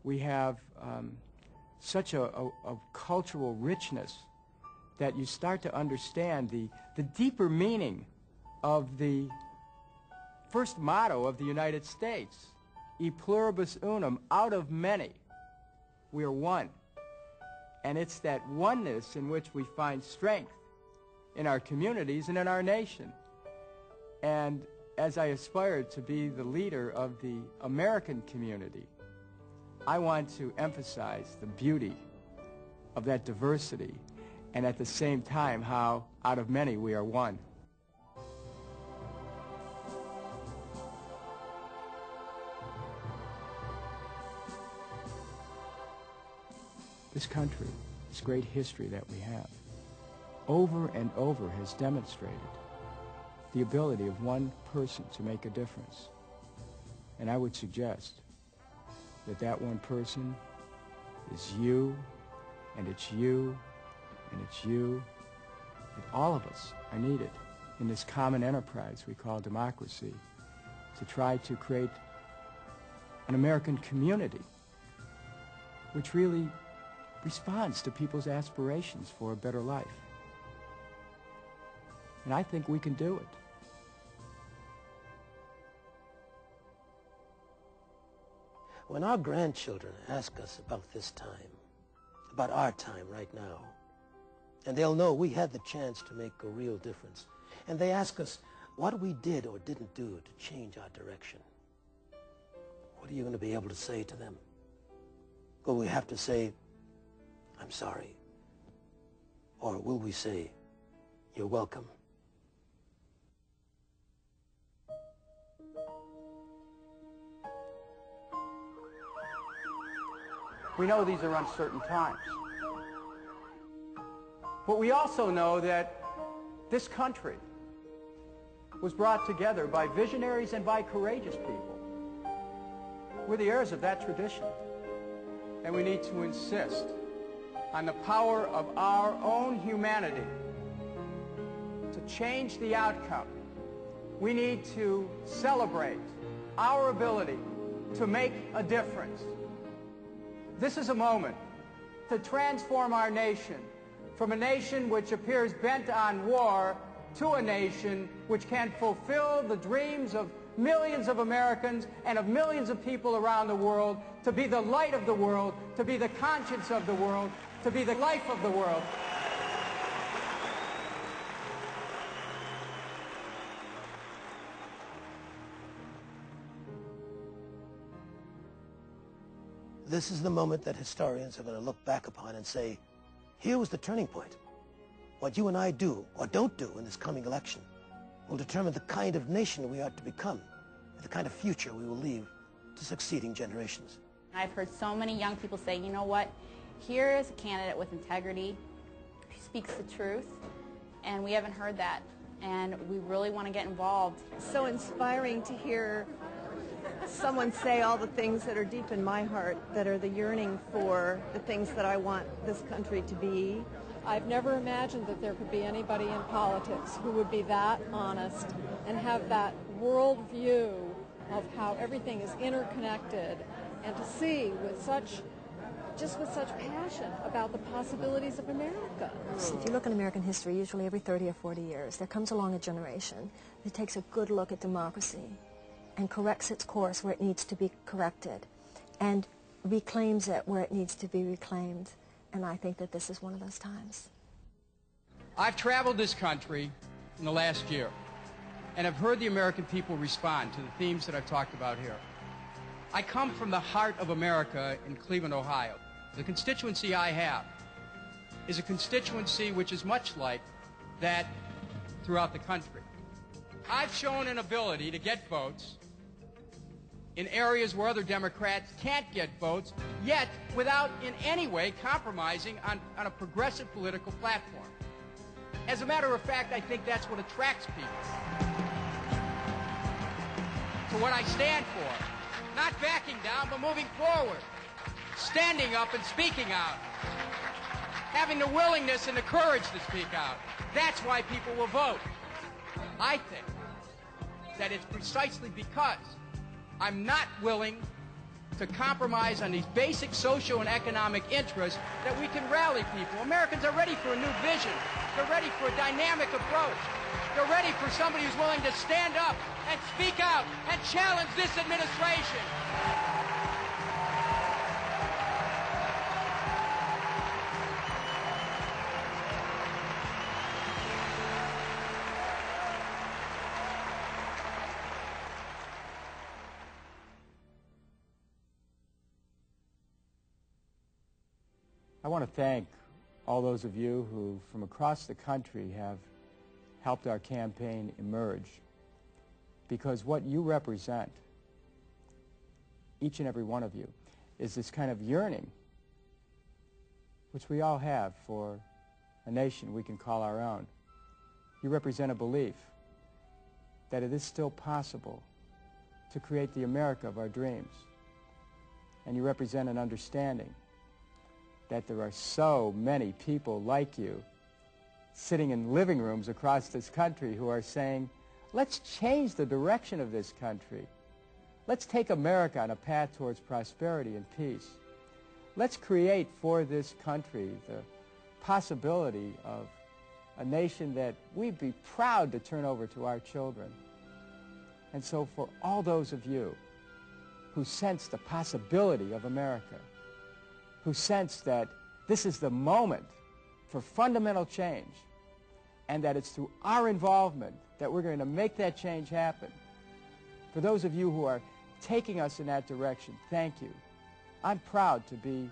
We have such a cultural richness that you start to understand the deeper meaning of the first motto of the United States, E pluribus unum, out of many, we are one. And it's that oneness in which we find strength in our communities and in our nation. And as I aspire to be the leader of the American community, I want to emphasize the beauty of that diversity and at the same time how out of many we are one. This country, this great history that we have, over and over has demonstrated the ability of one person to make a difference. And I would suggest that that one person is you, and it's you, and it's you, and all of us are needed in this common enterprise we call democracy to try to create an American community which really responds to people's aspirations for a better life. And I think we can do it. When our grandchildren ask us about this time, about our time right now, and they'll know we had the chance to make a real difference, and they ask us what we did or didn't do to change our direction, what are you going to be able to say to them? Will we have to say, I'm sorry? Or will we say, you're welcome? We know these are uncertain times. But we also know that this country was brought together by visionaries and by courageous people. We're the heirs of that tradition. And we need to insist on the power of our own humanity to change the outcome. We need to celebrate our ability to make a difference. This is a moment to transform our nation from a nation which appears bent on war to a nation which can fulfill the dreams of millions of Americans and of millions of people around the world, to be the light of the world, to be the conscience of the world, to be the life of the world. This is the moment that historians are going to look back upon and say, here was the turning point. What you and I do or don't do in this coming election will determine the kind of nation we are to become, and the kind of future we will leave to succeeding generations. I've heard so many young people say, you know what, here is a candidate with integrity, who speaks the truth, and we haven't heard that, and we really want to get involved. It's so inspiring to hear someone say all the things that are deep in my heart, that are the yearning for the things that I want this country to be. I've never imagined that there could be anybody in politics who would be that honest and have that world view of how everything is interconnected, and to see with such passion about the possibilities of America. If you look at American history, usually every 30 or 40 years, there comes along a generation that takes a good look at democracy and corrects its course where it needs to be corrected, and reclaims it where it needs to be reclaimed. And I think that this is one of those times. I've traveled this country in the last year, and I've heard the American people respond to the themes that I've talked about here. I come from the heart of America in Cleveland, Ohio. The constituency I have is a constituency which is much like that throughout the country. I've shown an ability to get votes in areas where other Democrats can't get votes, yet without in any way compromising on a progressive political platform. As a matter of fact, I think that's what attracts people to what I stand for. Not backing down, but moving forward. Standing up and speaking out. Having the willingness and the courage to speak out. That's why people will vote. I think that it's precisely because I'm not willing to compromise on these basic social and economic interests that we can rally people. Americans are ready for a new vision. They're ready for a dynamic approach. They're ready for somebody who's willing to stand up and speak out and challenge this administration. I want to thank all those of you who, from across the country, have helped our campaign emerge, because what you represent, each and every one of you, is this kind of yearning, which we all have for a nation we can call our own. You represent a belief that it is still possible to create the America of our dreams, and you represent an understanding that there are so many people like you sitting in living rooms across this country who are saying, let's change the direction of this country. Let's take America on a path towards prosperity and peace. Let's create for this country the possibility of a nation that we'd be proud to turn over to our children. And so for all those of you who sense the possibility of America, who sense that this is the moment for fundamental change, and that it's through our involvement that we're going to make that change happen. For those of you who are taking us in that direction, thank you. I'm proud to be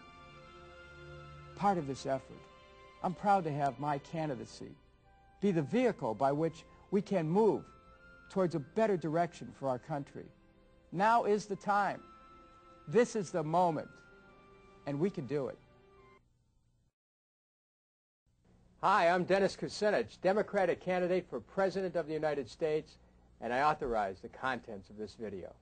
part of this effort. I'm proud to have my candidacy be the vehicle by which we can move towards a better direction for our country. Now is the time. This is the moment. And we can do it. Hi, I'm Dennis Kucinich, Democratic candidate for President of the United States, and I authorize the contents of this video.